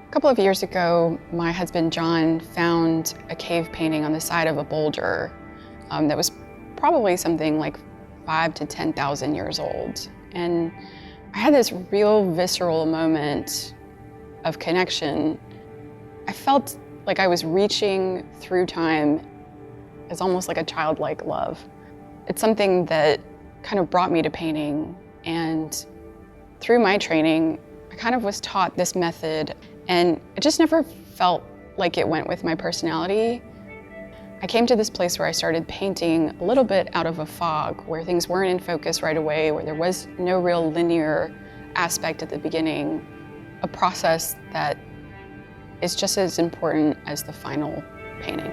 A couple of years ago, my husband John found a cave painting on the side of a boulder that was probably something like 5,000 to 10,000 years old. And I had this real visceral moment of connection. I felt like I was reaching through time as almost like a childlike love. It's something that kind of brought me to painting, and through my training, I kind of was taught this method, and it just never felt like it went with my personality. I came to this place where I started painting a little bit out of a fog, where things weren't in focus right away, where there was no real linear aspect at the beginning, a process that is just as important as the final painting.